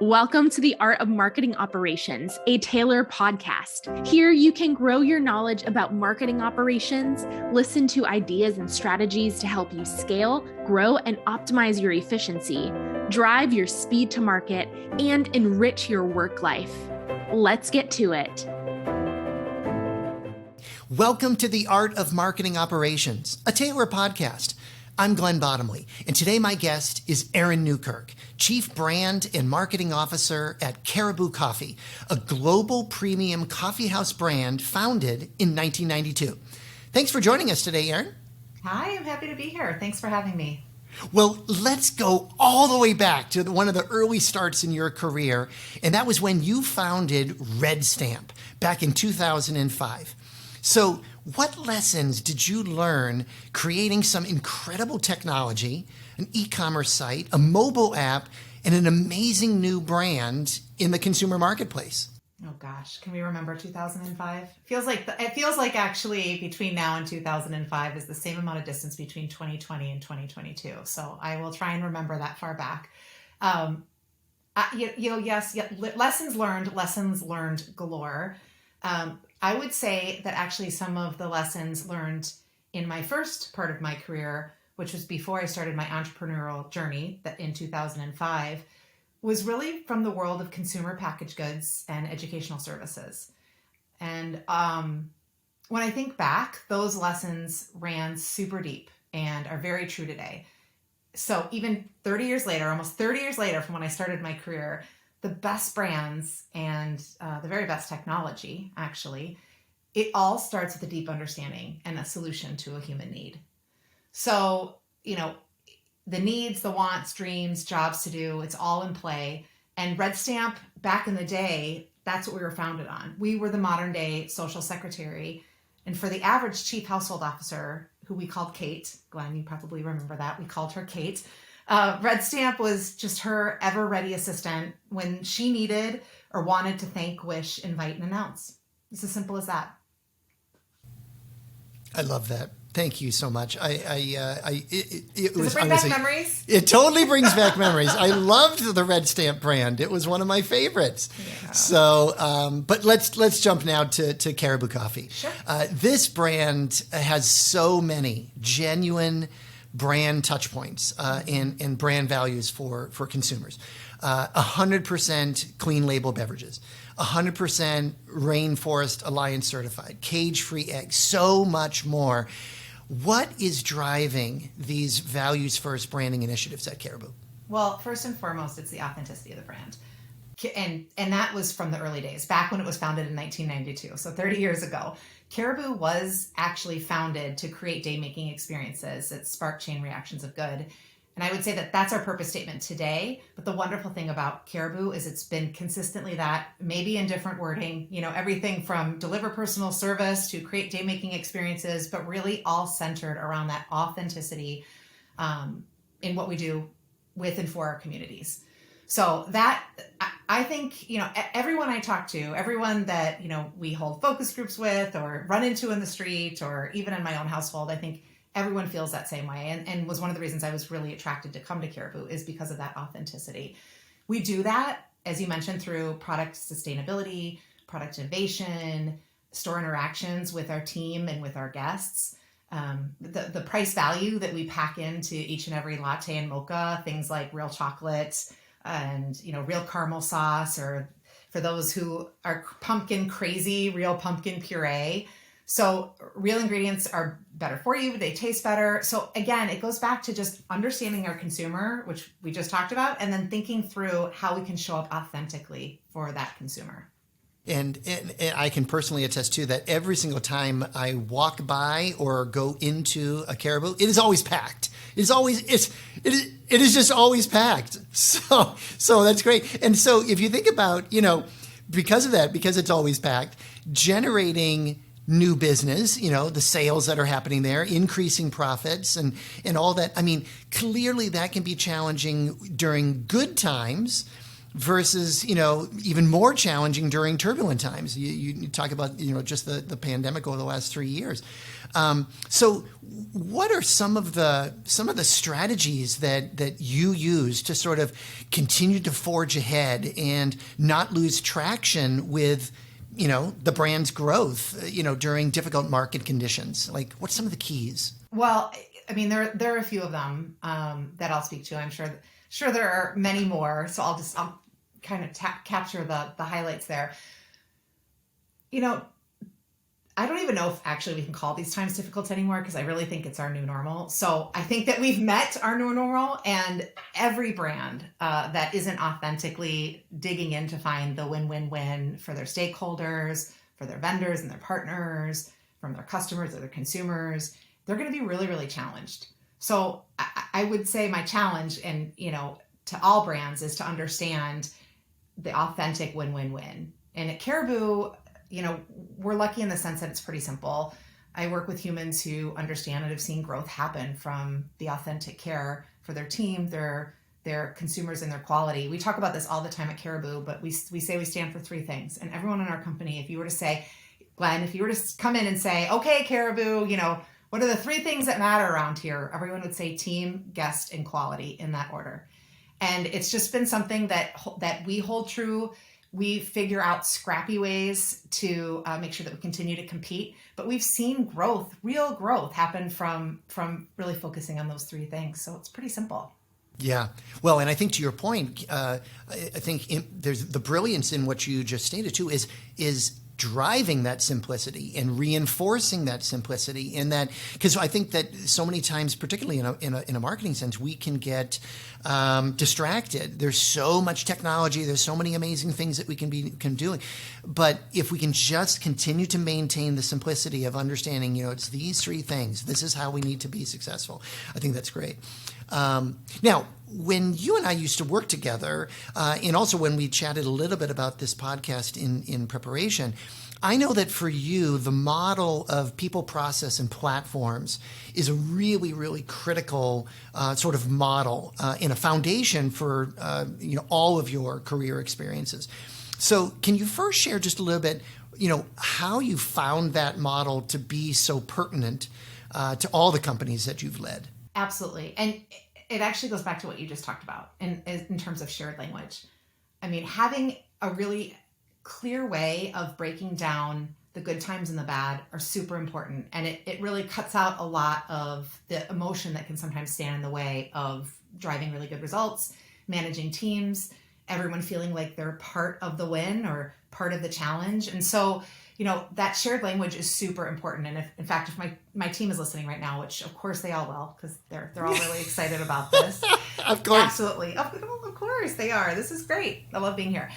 Welcome to the Art of Marketing Operations, a Taylor podcast. Here you can grow your knowledge about marketing operations, listen to ideas and strategies to help you scale, grow, and optimize your efficiency, drive your speed to market, and enrich your work life. Let's get to it. Welcome to the Art of Marketing Operations, a Taylor podcast. I'm Glenn Bottomley, and today my guest is Erin Newkirk, Chief Brand and Marketing Officer at Caribou Coffee, a global premium coffeehouse brand founded in 1992. Thanks for joining us today, Erin. Hi, I'm happy to be here. Thanks for having me. Well, let's go all the way back to one of the early starts in your career, and that was when you founded Red Stamp back in 2005. So what lessons did you learn creating some incredible technology, an e-commerce site, a mobile app, and an amazing new brand in the consumer marketplace? Oh gosh, can we remember 2005? It feels like actually between now and 2005 is the same amount of distance between 2020 and 2022. So I will try and remember that far back. Lessons learned galore. I would say that actually some of the lessons learned in my first part of my career, which was before I started my entrepreneurial journey in 2005, was really from the world of consumer packaged goods and educational services. And when I think back, those lessons ran super deep and are very true today. So even 30 years later, almost 30 years later from when I started my career, the best brands and the very best technology, actually, it all starts with a deep understanding and a solution to a human need. So, the needs, the wants, dreams, jobs to do, it's all in play. And Red Stamp, back in the day, that's what we were founded on. We were the modern day social secretary. And for the average chief household officer, who we called Kate, Glenn, you probably remember that, we called her Kate. Red Stamp was just her ever-ready assistant when she needed or wanted to thank, wish, invite, and announce. It's as simple as that. I love that. Thank you so much. Does it bring back memories? It totally brings back memories. I loved the Red Stamp brand. It was one of my favorites. Yeah. So, but let's jump now to Caribou Coffee. Sure. This brand has so many genuine brand touch points and brand values for consumers. 100% clean label beverages, 100% Rainforest Alliance certified, cage-free eggs, so much more. What is driving these values-first branding initiatives at Caribou? Well, first and foremost, it's the authenticity of the brand. And that was from the early days, back when it was founded in 1992, so 30 years ago. Caribou was actually founded to create day-making experiences that spark chain reactions of good. And I would say that that's our purpose statement today. But the wonderful thing about Caribou is it's been consistently that, maybe in different wording, everything from deliver personal service to create day-making experiences, but really all centered around that authenticity in what we do with and for our communities. So that, I think, everyone I talk to, everyone that, we hold focus groups with or run into in the street or even in my own household, I think everyone feels that same way, and was one of the reasons I was really attracted to come to Caribou is because of that authenticity. We do that, as you mentioned, through product sustainability, product innovation, store interactions with our team and with our guests. The price value that we pack into each and every latte and mocha, things like real chocolate and real caramel sauce, or for those who are pumpkin crazy, real pumpkin puree. So real ingredients are better for you. They taste better. So again, it goes back to just understanding our consumer, which we just talked about, and then thinking through how we can show up authentically for that consumer. And I can personally attest to that. Every single time I walk by or go into a Caribou, it is always packed. It is just always packed. So that's great. And so if you think about, because of that, because it's always packed, generating new business, the sales that are happening there, increasing profits and all that. I mean, clearly that can be challenging during good times, versus, even more challenging during turbulent times. You talk about, just the pandemic over the last 3 years. So what are some of the strategies that you use to sort of continue to forge ahead and not lose traction with, the brand's growth, during difficult market conditions? Like, what's some of the keys? Well, I mean, there are a few of them that I'll speak to. I'm sure there are many more. So I'll kind of capture the highlights there. I don't even know if actually we can call these times difficult anymore, because I really think it's our new normal. So I think that we've met our new normal, and every brand that isn't authentically digging in to find the win-win-win for their stakeholders, for their vendors and their partners, from their customers or their consumers, they're going to be really, really challenged. So I would say my challenge, and to all brands, is to understand the authentic win-win-win. And at Caribou, we're lucky in the sense that it's pretty simple. I work with humans who understand and have seen growth happen from the authentic care for their team, their consumers, and their quality. We talk about this all the time at Caribou, but we say we stand for three things. And everyone in our company, if you were to say, Glenn, if you were to come in and say, okay, Caribou, what are the three things that matter around here? Everyone would say team, guest, and quality in that order. And it's just been something that we hold true. We figure out scrappy ways to make sure that we continue to compete. But we've seen real growth happen from really focusing on those three things. So it's pretty simple. Yeah. Well, and I think to your point, I think there's the brilliance in what you just stated too is driving that simplicity and reinforcing that simplicity, and that, because I think that so many times, particularly in a marketing sense, we can get distracted. There's so much technology. There's so many amazing things that we can do. But if we can just continue to maintain the simplicity of understanding, it's these three things. This is how we need to be successful. I think that's great. Now, when you and I used to work together, and also when we chatted a little bit about this podcast in preparation, I know that for you, the model of people, process, and platforms is a really, really critical sort of model and a foundation for all of your career experiences. So can you first share just a little bit, how you found that model to be so pertinent to all the companies that you've led? Absolutely. And it actually goes back to what you just talked about in terms of shared language. I mean, having a really clear way of breaking down the good times and the bad are super important. And it really cuts out a lot of the emotion that can sometimes stand in the way of driving really good results, managing teams, everyone feeling like they're part of the win or part of the challenge. And so, that shared language is super important. And in fact, if my team is listening right now, which of course they all will, because they're all really excited about this. Of course. Absolutely. Of course they are. This is great. I love being here.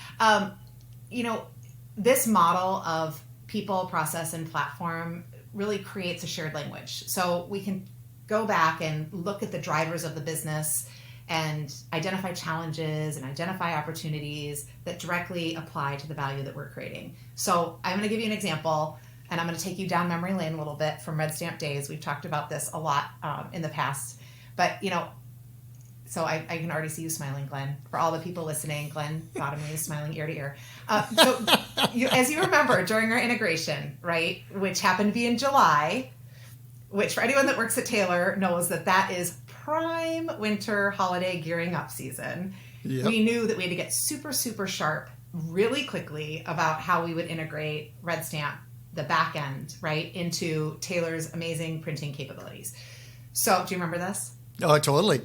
This model of people, process, and platform really creates a shared language. So we can go back and look at the drivers of the business and identify challenges and identify opportunities that directly apply to the value that we're creating. So I'm going to give you an example, and I'm going to take you down memory lane a little bit from Red Stamp days. We've talked about this a lot in the past, but so I can already see you smiling, Glenn. For all the people listening, Glenn bottom is smiling ear to ear. So as you remember, during our integration, right, which happened to be in July, which for anyone that works at Taylor knows that is prime winter holiday gearing up season. Yep. We knew that we had to get super, super sharp really quickly about how we would integrate Red Stamp, the back end, right, into Taylor's amazing printing capabilities. So do you remember this? Oh, totally.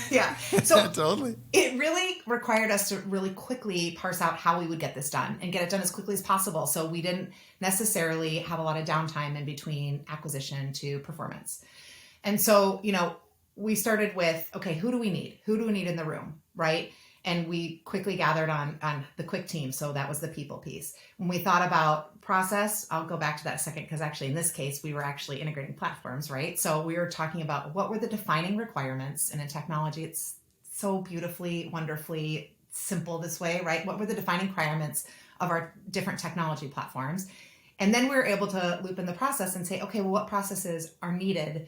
Yeah. So totally. It really required us to really quickly parse out how we would get this done and get it done as quickly as possible. So we didn't necessarily have a lot of downtime in between acquisition to performance. And so, we started with, okay, who do we need? Who do we need in the room, right? And we quickly gathered on the quick team. So that was the people piece. When we thought about process, I'll go back to that a second, because actually in this case, we were actually integrating platforms, right? So we were talking about what were the defining requirements. And in technology, it's so beautifully, wonderfully simple this way, right? What were the defining requirements of our different technology platforms? And then we were able to loop in the process and say, okay, well, what processes are needed?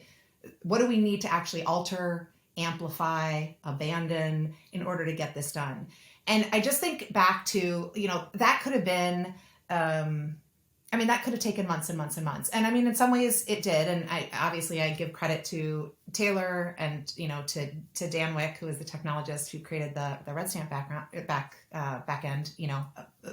What do we need to actually alter, amplify, abandon in order to get this done? And I just think back to, that could have been, that could have taken months and months and months. And I mean, in some ways it did. And I give credit to Taylor and, to Dan Wick, who is the technologist who created the Red Stamp back end,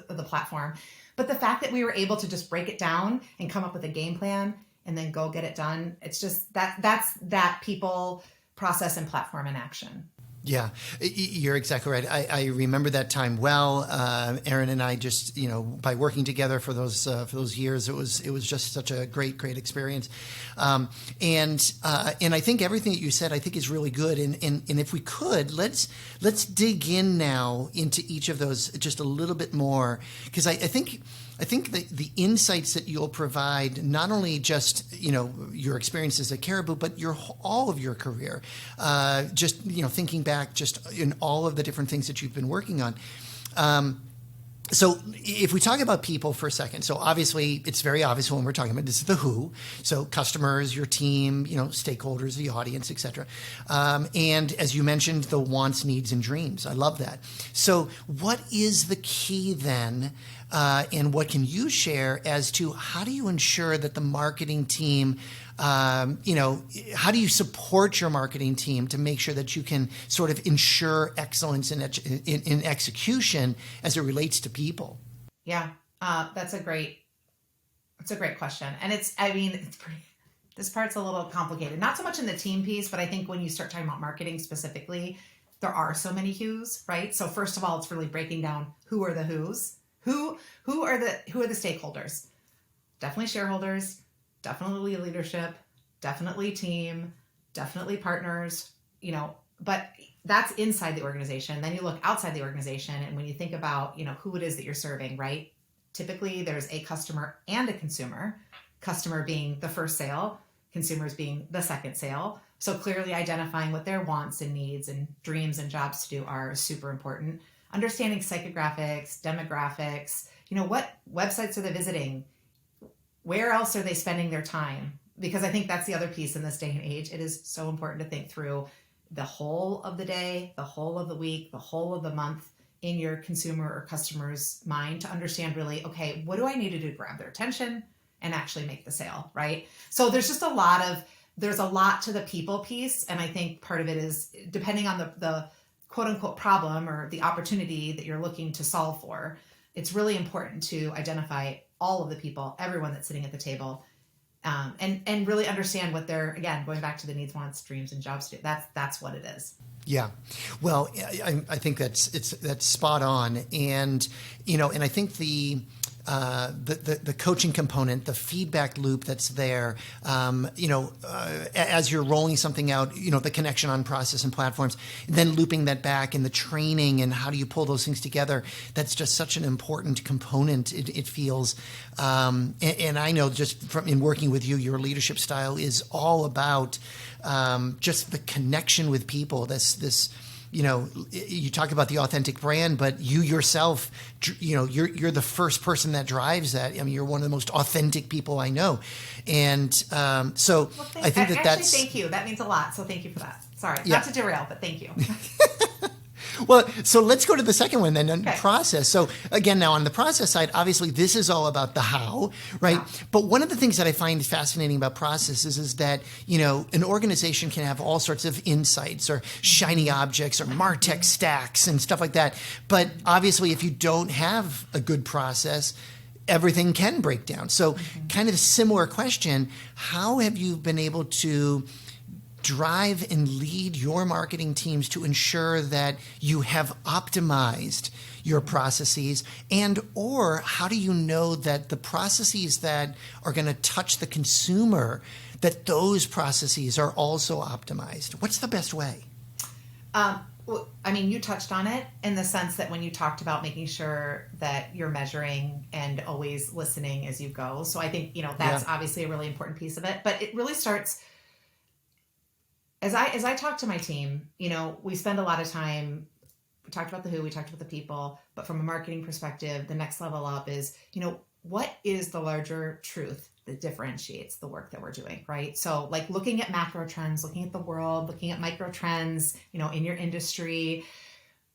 of the platform. But the fact that we were able to just break it down and come up with a game plan and then go get it done. It's just that's that people, process, and platform in action. Yeah, you're exactly right. I remember that time well. Erin and I just, by working together for those years, it was just such a great experience. And I think everything that you said, I think, is really good. And if we could, let's dig in now into each of those just a little bit more, because I think the insights that you'll provide, not only just, your experiences at Caribou, but all of your career, just, thinking back just in all of the different things that you've been working on. So if we talk about people for a second, so obviously it's very obvious when we're talking about this is the who. So customers, your team, stakeholders, the audience, et cetera. And as you mentioned, the wants, needs, and dreams. I love that. So what is the key then? And what can you share as to how do you ensure that the marketing team, how do you support your marketing team to make sure that you can sort of ensure excellence in execution as it relates to people? Yeah, that's a great question. And this part's a little complicated, not so much in the team piece, but I think when you start talking about marketing specifically, there are so many who's, right? So first of all, it's really breaking down who are the who's. Who are the stakeholders? Definitely shareholders, definitely leadership, definitely team, definitely partners, but that's inside the organization. Then you look outside the organization, and when you think about, who it is that you're serving, right? Typically there's a customer and a consumer being the first sale, consumers being the second sale. So clearly identifying what their wants and needs and dreams and jobs to do are super important. Understanding psychographics, demographics, what websites are they visiting? Where else are they spending their time? Because I think that's the other piece in this day and age. It is so important to think through the whole of the day, the whole of the week, the whole of the month in your consumer or customer's mind to understand really, okay, what do I need to do to grab their attention and actually make the sale, right? So there's just there's a lot to the people piece. And I think part of it is depending on the quote unquote problem or the opportunity that you're looking to solve for, it's really important to identify all of the people, everyone that's sitting at the table, and really understand what they're, again, going back to the needs, wants, dreams, and jobs to do. That's what it is. Yeah. Well, I think that's spot on. And, and I think the coaching component, the feedback loop that's there, as you're rolling something out, the connection on process and platforms, then looping that back in the training and how do you pull those things together? That's just such an important component. It feels, and I know just from in working with you, your leadership style is all about just the connection with people. This. You talk about the authentic brand, but you yourself, you're the first person that drives that. I mean, you're one of the most authentic people I know. And so I think that's... Thank you. That means a lot. So thank you for that. Sorry, not to derail, but thank you. Well, so let's go to the second one then, okay. Process. So again, now on the process side, obviously this is all about the how, right? Yeah. But one of the things that I find fascinating about processes is that, an organization can have all sorts of insights or shiny objects or MarTech stacks and stuff like that. But obviously if you don't have a good process, everything can break down. So kind of a similar question, how have you been able to drive and lead your marketing teams to ensure that you have optimized your processes, and or how do you know that the processes that are going to touch the consumer, that those processes are also optimized? What's the best way? You touched on it in the sense that when you talked about making sure that you're measuring and always listening as you go. So I think, that's obviously a really important piece of it, but it really starts as I talk to my team, we spend a lot of time, we talked about the who, we talked about the people, but from a marketing perspective, the next level up is, what is the larger truth that differentiates the work that we're doing, right? So like looking at macro trends, looking at the world, looking at micro trends, in your industry,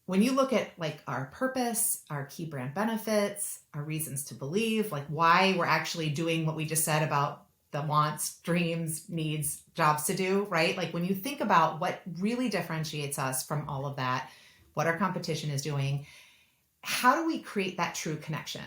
when you look at like our purpose, our key brand benefits, our reasons to believe, like why we're actually doing what we just said about the wants, dreams, needs, jobs to do, right? Like when you think about what really differentiates us from all of that, what our competition is doing, how do we create that true connection?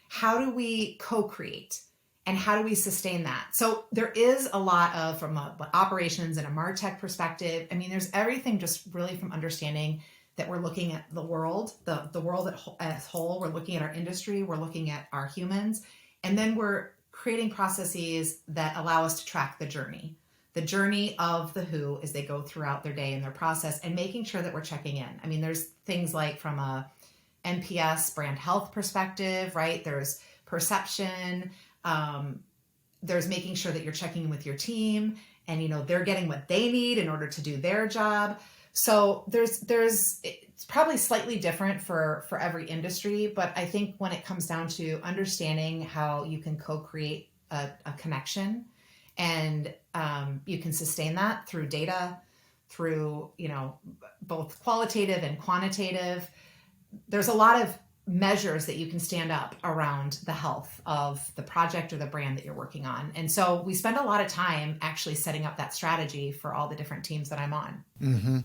How do we co-create? And how do we sustain that? So there is a lot of, from operations and a MarTech perspective, I mean, there's everything just really from understanding that we're looking at the world, the world as whole, we're looking at our industry, we're looking at our humans, and then we're creating processes that allow us to track the journey of the who as they go throughout their day and their process, and making sure that we're checking in. I mean, there's things like from a NPS brand health perspective, right? There's perception, there's making sure that you're checking in with your team and, you know, they're getting what they need in order to do their job. So it's probably slightly different for every industry, but I think when it comes down to understanding how you can co-create a connection and you can sustain that through data, through, you know, both qualitative and quantitative, there's a lot of measures that you can stand up around the health of the project or the brand that you're working on. And so we spend a lot of time actually setting up that strategy for all the different teams that I'm on. Mm-hmm.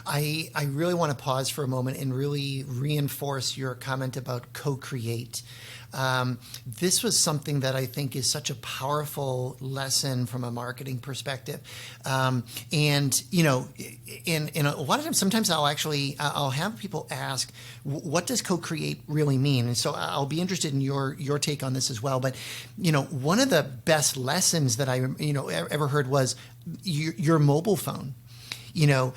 I really want to pause for a moment and really reinforce your comment about co-create. This was something that I think is such a powerful lesson from a marketing perspective. And, you know, in a lot of times, sometimes I'll have people ask, what does co-create really mean? And so I'll be interested in your take on this as well. But, you know, one of the best lessons that I, you know, ever heard was your mobile phone. You know,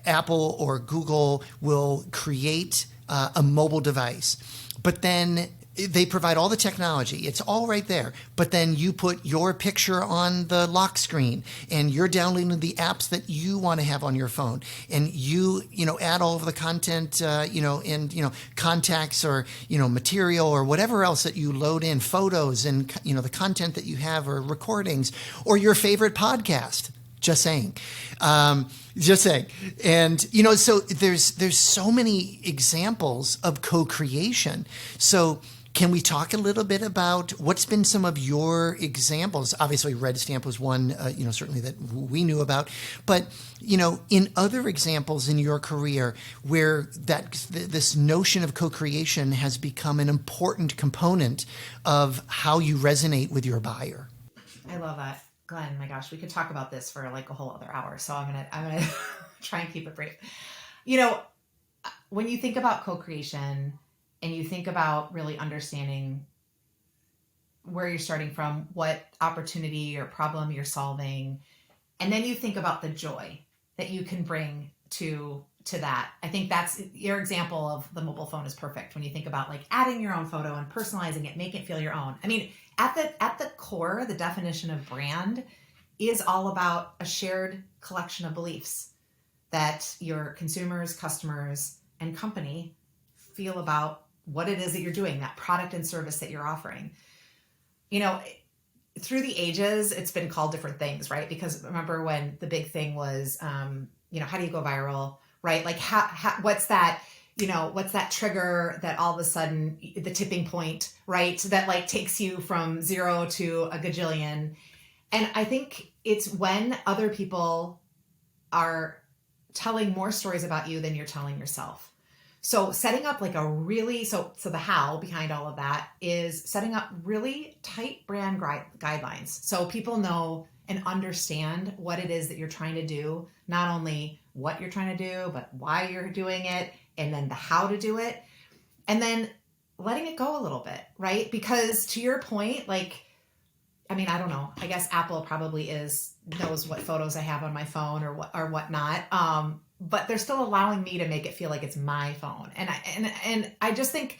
Apple or Google will create a mobile device, but then they provide all the technology. It's all right there. But then you put your picture on the lock screen and you're downloading the apps that you want to have on your phone. And you know, add all of the content, you know, and, you know, contacts or, you know, material or whatever else that you load in, photos and, you know, the content that you have or recordings or your favorite podcast. Just saying. Just saying. And, you know, so there's so many examples of co-creation. So can we talk a little bit about what's been some of your examples? Obviously, Red Stamp was one, you know, certainly that we knew about. But, you know, in other examples in your career where this notion of co-creation has become an important component of how you resonate with your buyer. I love that. Glenn, my gosh, we could talk about this for like a whole other hour. So I'm gonna try and keep it brief. You know, when you think about co-creation and you think about really understanding where you're starting from, what opportunity or problem you're solving, and then you think about the joy that you can bring to that. I think that's your example of the mobile phone is perfect when you think about like adding your own photo and personalizing it, make it feel your own. I mean, at the core, the definition of brand is all about a shared collection of beliefs that your consumers, customers, and company feel about what it is that you're doing, that product and service that you're offering. You know, through the ages, it's been called different things, right? Because remember when the big thing was, you know, how do you go viral, right? Like what's that, you know, what's that trigger that all of a sudden the tipping point, right? That like takes you from 0 to a gajillion. And I think it's when other people are telling more stories about you than you're telling yourself. So setting up like so the how behind all of that is setting up really tight brand guidelines. So people know and understand what it is that you're trying to do, not only what you're trying to do, but why you're doing it, and then the how to do it, and then letting it go a little bit, right? Because to your point, like, I mean, I don't know, I guess Apple probably knows what photos I have on my phone or whatnot. But they're still allowing me to make it feel like it's my phone. And I just think,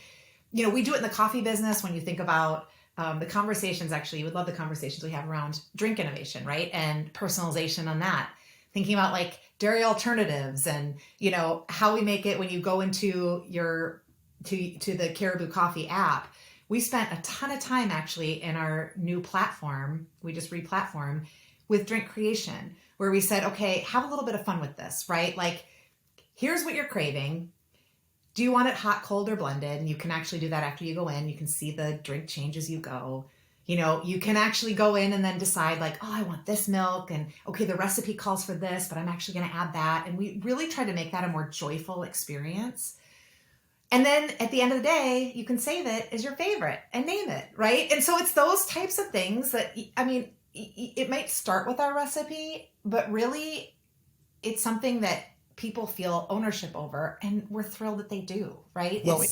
you know, we do it in the coffee business when you think about the conversations, actually, you would love the conversations we have around drink innovation, right? And personalization on that. Thinking about like dairy alternatives and, you know, how we make it when you go into to the Caribou Coffee app. We spent a ton of time actually in our new platform. We just re-platformed with drink creation, where we said, okay, have a little bit of fun with this, right? Like, here's what you're craving. Do you want it hot, cold, or blended? And you can actually do that after you go in. You can see the drink change as you go. You know, you can actually go in and then decide like, oh, I want this milk. And okay, the recipe calls for this, but I'm actually going to add that. And we really try to make that a more joyful experience. And then at the end of the day, you can save it as your favorite and name it, right? And so it's those types of things that, I mean, it might start with our recipe, but really it's something that people feel ownership over, and we're thrilled that they do, right? Well,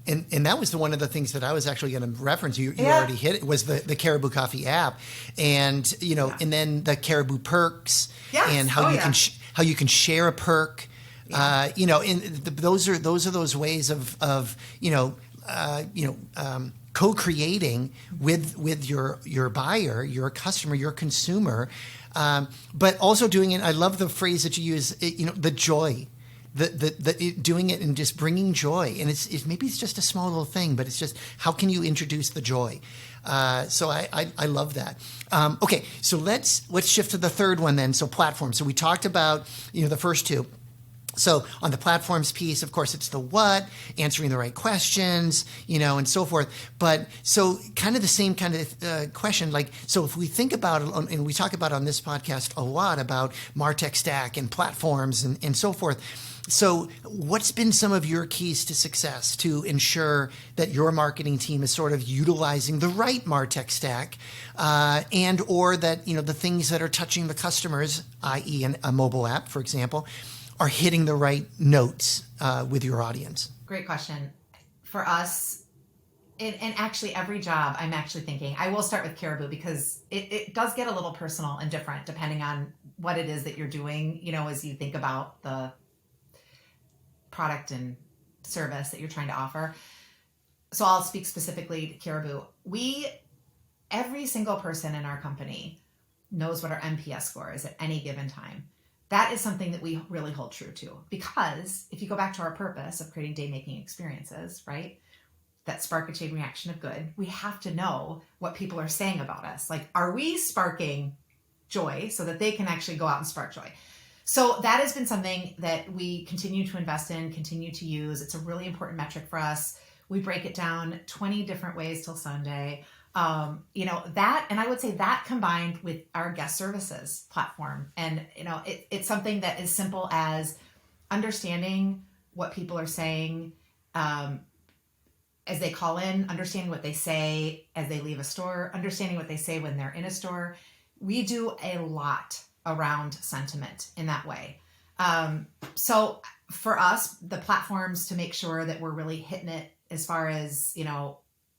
and that was one of the things that I was actually going to reference. You already hit it, was the Caribou Coffee app, and and then the Caribou perks, and how how you can share a perk. Those are those ways of co-creating with your buyer, your customer, your consumer, but also doing it. I love the phrase that you use. The joy, doing it and just bringing joy. And it's maybe it's just a small little thing, but it's just how can you introduce the joy? So I love that. Okay, so let's shift to the third one then. So platform. So we talked about the first two. So on the platforms piece, of course, it's the what, answering the right questions, and so forth. But so kind of the same kind of question, like, so if we think about it, and we talk about on this podcast a lot about MarTech stack and platforms and so forth. So what's been some of your keys to success to ensure that your marketing team is sort of utilizing the right MarTech stack and or that, the things that are touching the customers, i.e. a mobile app, for example, are hitting the right notes with your audience? Great question. For us, and actually every job, I'm actually thinking, I will start with Caribou because it does get a little personal and different depending on what it is that you're doing, as you think about the product and service that you're trying to offer. So I'll speak specifically to Caribou. Every single person in our company knows what our NPS score is at any given time. That is something that we really hold true to, because if you go back to our purpose of creating day-making experiences, right, that spark a chain reaction of good, we have to know what people are saying about us. Like, are we sparking joy so that they can actually go out and spark joy? So that has been something that we continue to invest in, continue to use. It's a really important metric for us. We break it down 20 different ways till Sunday. That, and I would say that combined with our guest services platform. And, it's something that is simple as understanding what people are saying as they call in, understanding what they say as they leave a store, understanding what they say when they're in a store. We do a lot around sentiment in that way. So for us, the platforms to make sure that we're really hitting it as far as,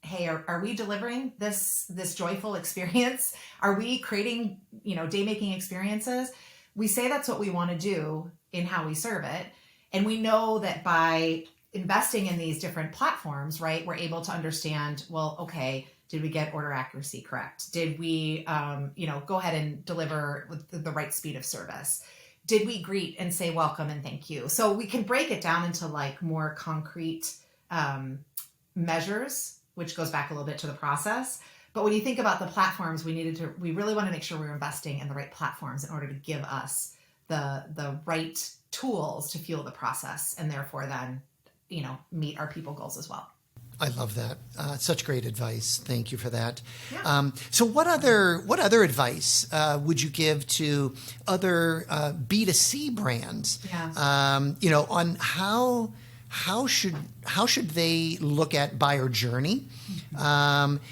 hey, are we delivering this joyful experience? Are we creating, day-making experiences? We say that's what we want to do in how we serve it. And we know that by investing in these different platforms, right, we're able to understand, well, okay, did we get order accuracy correct? Did we, go ahead and deliver with the right speed of service? Did we greet and say welcome and thank you? So we can break it down into like more concrete measures, which goes back a little bit to the process. But when you think about the platforms, we really want to make sure we're investing in the right platforms in order to give us the right tools to fuel the process and therefore then, meet our people goals as well. I love that. Such great advice. Thank you for that. Yeah. So what other advice would you give to other B2C brands, on how should they look at buyer journey, and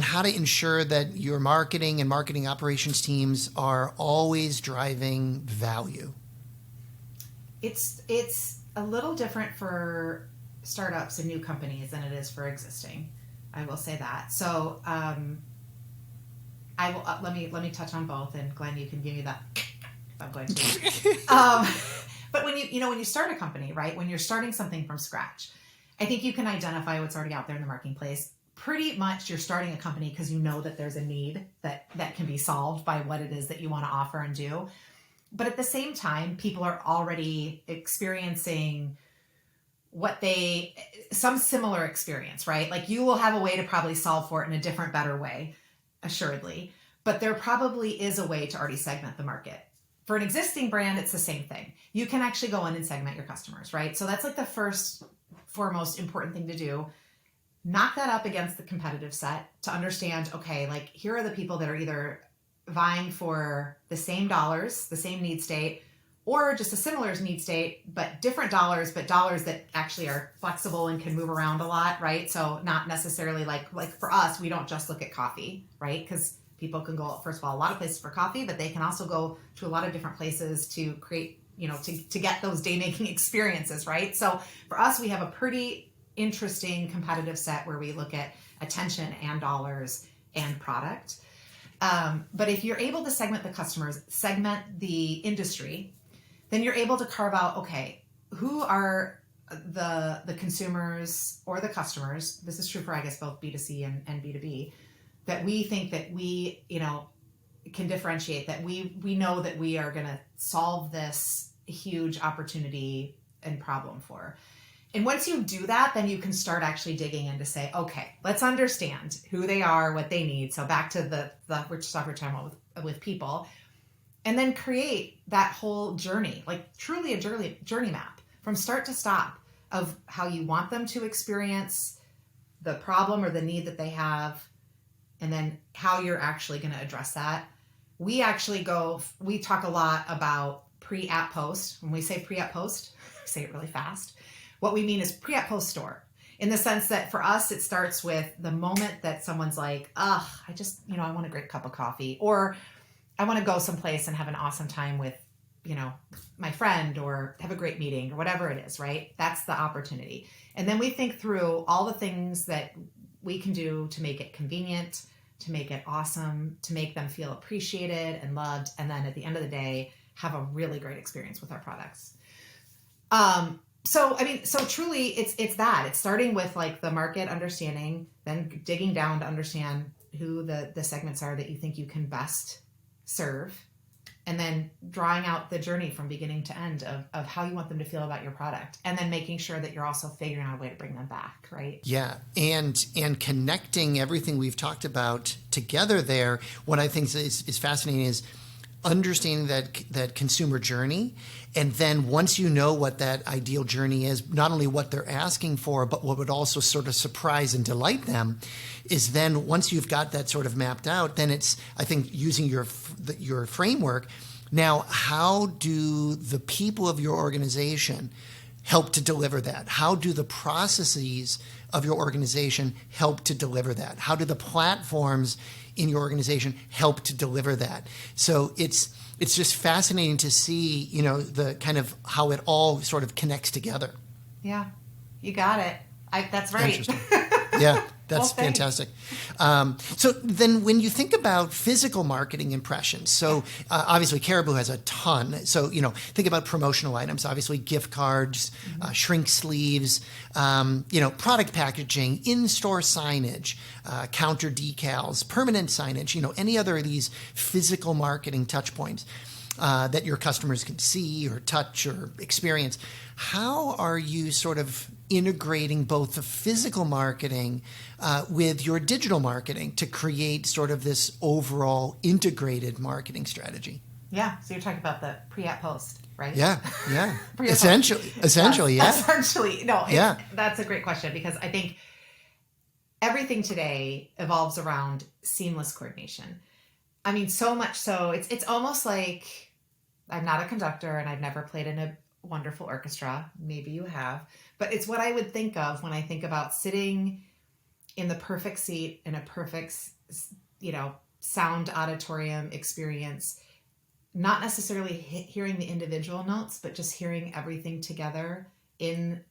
how to ensure that your marketing and marketing operations teams are always driving value? It's a little different for startups and new companies than it is for existing. I will say that. So I will let me touch on both, and Glenn, you can give me that if I'm going to. But when you start a company, right, when you're starting something from scratch, I think you can identify what's already out there in the marketplace. Pretty much you're starting a company because you know that there's a need that can be solved by what it is that you want to offer and do. But at the same time, people are already experiencing some similar experience, right? Like you will have a way to probably solve for it in a different, better way, assuredly. But there probably is a way to already segment the market For an existing brand, it's the same thing. You can actually go in and segment your customers, right? So that's like the foremost important thing to do. Knock that up against the competitive set to understand, okay, like here are the people that are either vying for the same dollars, the same need state, or just a similar need state, but different dollars, but dollars that actually are flexible and can move around a lot, right? So not necessarily like for us, we don't just look at coffee, right? Because people can go, first of all, a lot of places for coffee, but they can also go to a lot of different places to create, to get those day making experiences, right? So for us, we have a pretty interesting competitive set where we look at attention and dollars and product. But if you're able to segment the customers, segment the industry, then you're able to carve out, okay, who are the consumers or the customers? This is true for, I guess, both B2C and B2B, that we think that we, can differentiate, that we know that we are going to solve this huge opportunity and problem for. And once you do that, then you can start actually digging in to say, okay, let's understand who they are, what they need. So back to the we're talking about with people, and then create that whole journey, like truly a journey map from start to stop of how you want them to experience the problem or the need that they have, and then how you're actually going to address that. We talk a lot about pre-app post. When we say pre-app post, we say it really fast. What we mean is pre-app post store, in the sense that for us, it starts with the moment that someone's like, I want a great cup of coffee, or I want to go someplace and have an awesome time with, my friend, or have a great meeting, or whatever it is, right? That's the opportunity. And then we think through all the things that we can do to make it convenient, to make it awesome, to make them feel appreciated and loved. And then at the end of the day, have a really great experience with our products. So truly it's that. It's starting with like the market understanding, then digging down to understand who the segments are that you think you can best serve, and then drawing out the journey from beginning to end of how you want them to feel about your product, and then making sure that you're also figuring out a way to bring them back, right? Yeah, and connecting everything we've talked about together there. What I think is fascinating is understanding that consumer journey, and then once you know what that ideal journey is, not only what they're asking for, but what would also sort of surprise and delight them, is then once you've got that sort of mapped out, then it's, I think, using your framework. Now, how do the people of your organization help to deliver that? How do the processes of your organization help to deliver that? How do the platforms in your organization help to deliver that? So it's just fascinating to see, the kind of how it all sort of connects together. Yeah, you got it. That's right. Interesting. Yeah, that's fantastic. So then when you think about physical marketing impressions, so obviously Caribou has a ton. So, think about promotional items, obviously gift cards, shrink sleeves, product packaging, in-store signage, counter decals, permanent signage, any other of these physical marketing touch points that your customers can see or touch or experience. How are you sort of integrating both the physical marketing with your digital marketing to create sort of this overall integrated marketing strategy? Yeah. So you're talking about the pre-app post, right? Yeah. Essentially. Yeah. Essentially. No, that's a great question, because I think everything today evolves around seamless coordination. I mean, so much so it's almost like, I'm not a conductor and I've never played in a wonderful orchestra. Maybe you have, but it's what I would think of when I think about sitting in the perfect seat in a perfect, sound auditorium experience, not necessarily hearing the individual notes, but just hearing everything together in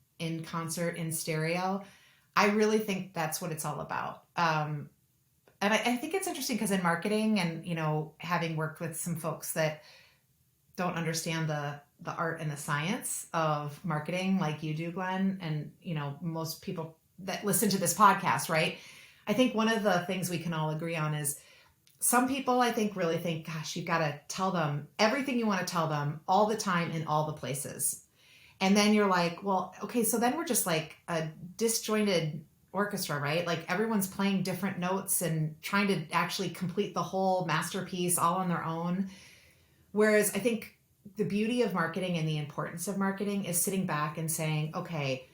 concert, in stereo. I really think that's what it's all about. And I think it's interesting because in marketing and, having worked with some folks that don't understand the art and the science of marketing like you do, Glenn, and, most people that listen to this podcast, right? I think one of the things we can all agree on is some people, I think, really think, gosh, you've got to tell them everything you want to tell them all the time in all the places. And then you're like, well, okay, so then we're just like a disjointed orchestra, right? Like everyone's playing different notes and trying to actually complete the whole masterpiece all on their own. Whereas I think the beauty of marketing and the importance of marketing is sitting back and saying, okay,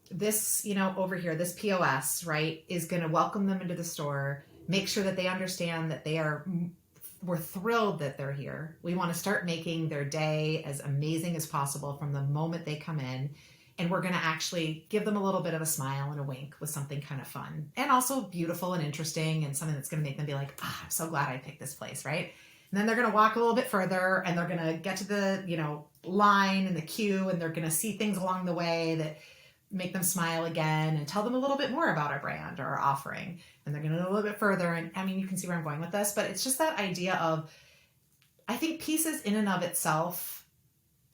this, over here, this POS, right, is going to welcome them into the store, make sure that they understand that we're thrilled that they're here. We want to start making their day as amazing as possible from the moment they come in. And we're going to actually give them a little bit of a smile and a wink with something kind of fun and also beautiful and interesting and something that's going to make them be like, I'm so glad I picked this place, right? And then they're going to walk a little bit further and they're going to get to the, line and the queue, and they're going to see things along the way that make them smile again and tell them a little bit more about our brand or our offering. And they're going to go a little bit further. And I mean, you can see where I'm going with this, but it's just that idea of, I think pieces in and of itself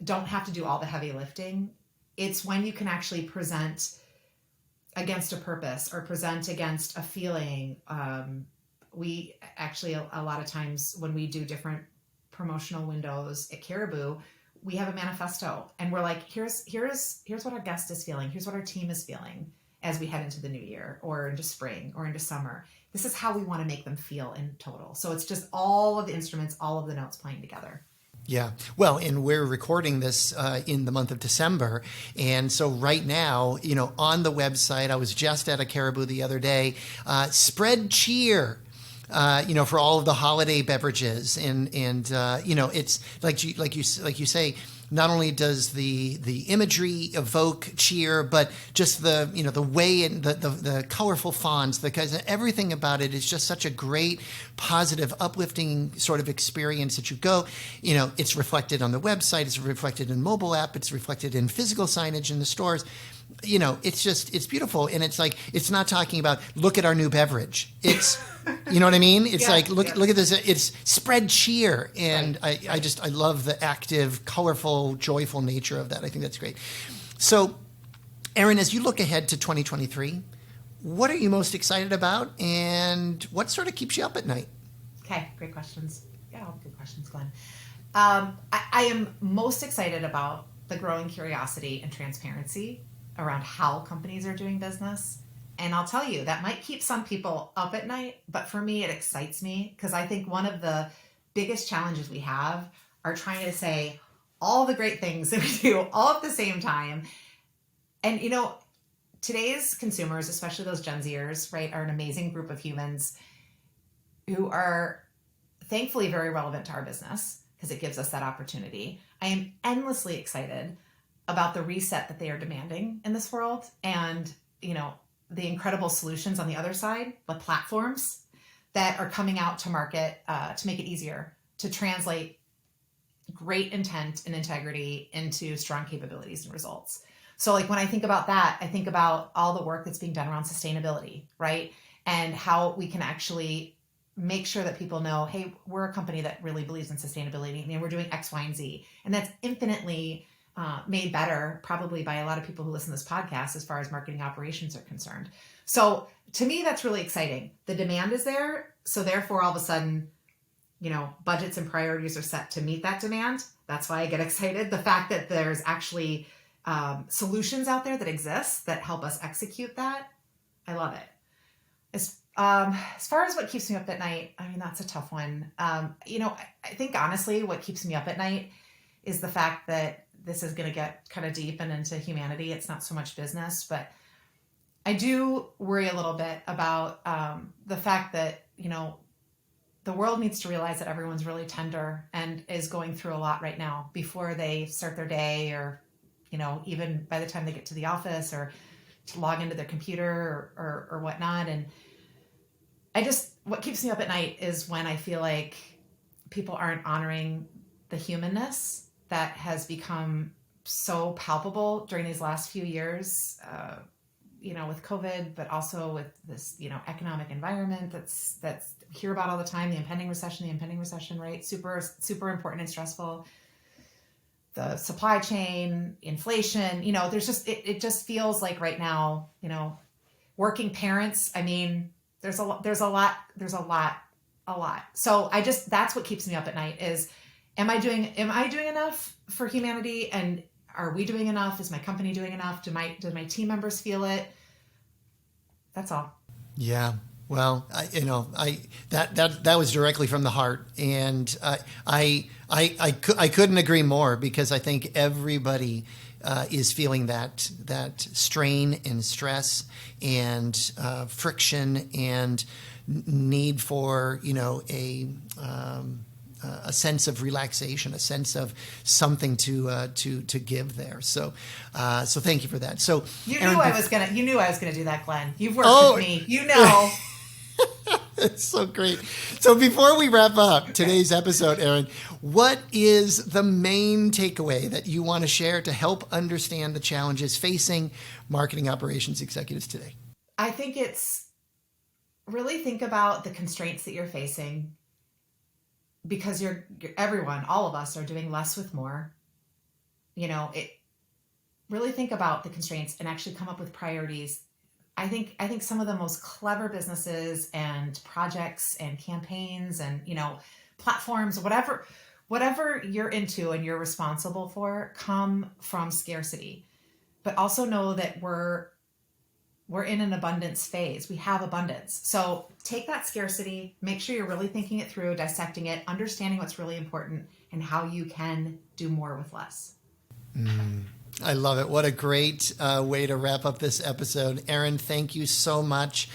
don't have to do all the heavy lifting. It's when you can actually present against a purpose or present against a feeling. We actually, a lot of times when we do different promotional windows at Caribou, we have a manifesto and we're like, here's what our guest is feeling. Here's what our team is feeling as we head into the new year or into spring or into summer. This is how we want to make them feel in total. So it's just all of the instruments, all of the notes playing together. Yeah. Well, and we're recording this in the month of December. And so right now, on the website, I was just at a Caribou the other day, spread cheer. For all of the holiday beverages, and it's like you say, not only does the imagery evoke cheer, but just the way and the colorful fonts, because everything about it is just such a great, positive, uplifting sort of experience that you go. It's reflected on the website, it's reflected in mobile app, it's reflected in physical signage in the stores. It's beautiful. And it's like, it's not talking about, look at our new beverage. It's, you know what I mean? It's look at this. It's spread cheer. And right. I love the active, colorful, joyful nature of that. I think that's great. So, Erin, as you look ahead to 2023, what are you most excited about and what sort of keeps you up at night? Okay. Great questions. Yeah, good questions, Glenn. I am most excited about the growing curiosity and transparency around how companies are doing business. And I'll tell you, that might keep some people up at night, but for me, it excites me because I think one of the biggest challenges we have are trying to say all the great things that we do all at the same time. And, today's consumers, especially those Gen Zers, right, are an amazing group of humans who are thankfully very relevant to our business because it gives us that opportunity. I am endlessly excited about the reset that they are demanding in this world and, the incredible solutions on the other side, the platforms that are coming out to market to make it easier to translate great intent and integrity into strong capabilities and results. So like when I think about that, I think about all the work that's being done around sustainability, right? And how we can actually make sure that people know, hey, we're a company that really believes in sustainability and we're doing X, Y, and Z. And that's infinitely made better probably by a lot of people who listen to this podcast as far as marketing operations are concerned. So to me, that's really exciting. The demand is there. So therefore, all of a sudden, budgets and priorities are set to meet that demand. That's why I get excited. The fact that there's actually solutions out there that exist that help us execute that, I love it. As far as what keeps me up at night, I mean, that's a tough one. I think honestly, what keeps me up at night is the fact that this is going to get kind of deep and into humanity. It's not so much business, but I do worry a little bit about the fact that, the world needs to realize that everyone's really tender and is going through a lot right now before they start their day or, even by the time they get to the office or to log into their computer or whatnot. And what keeps me up at night is when I feel like people aren't honoring the humanness that has become so palpable during these last few years, with COVID, but also with this, economic environment that's hear about all the time, the impending recession, right? Super, super important and stressful. The supply chain, inflation, there's just, it just feels like right now, working parents, I mean, there's a lot. So that's what keeps me up at night is, am I doing enough for humanity? And are we doing enough? Is my company doing enough? Do my team members feel it? That's all. Yeah. Well, that was directly from the heart, and I couldn't agree more, because I think everybody is feeling that strain and stress and friction and need for a sense of relaxation, a sense of something to give there. So thank you for that. So you Erin, knew I was gonna do that, Glenn. You've worked with me, you know. It's so great. So before we wrap up today's episode, Erin, what is the main takeaway that you want to share to help understand the challenges facing marketing operations executives today? I think it's really think about the constraints that you're facing, because you're everyone, all of us are doing less with more. Really think about the constraints and actually come up with priorities. I think some of the most clever businesses and projects and campaigns and, platforms, whatever you're into and you're responsible for, come from scarcity. But also know that we're in an abundance phase. We have abundance. So take that scarcity, make sure you're really thinking it through, dissecting it, understanding what's really important and how you can do more with less. I love it. What a great way to wrap up this episode. Erin, thank you so much.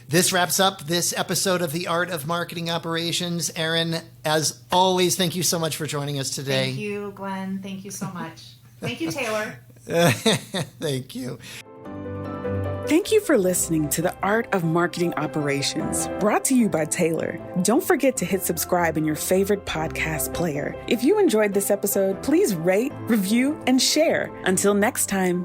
This wraps up this episode of The Art of Marketing Operations. Erin, as always, thank you so much for joining us today. Thank you, Glenn. Thank you so much. Thank you, Taylor. Thank you. Thank you for listening to The Art of Marketing Operations, brought to you by Taylor. Don't forget to hit subscribe in your favorite podcast player. If you enjoyed this episode, please rate, review, and share. Until next time.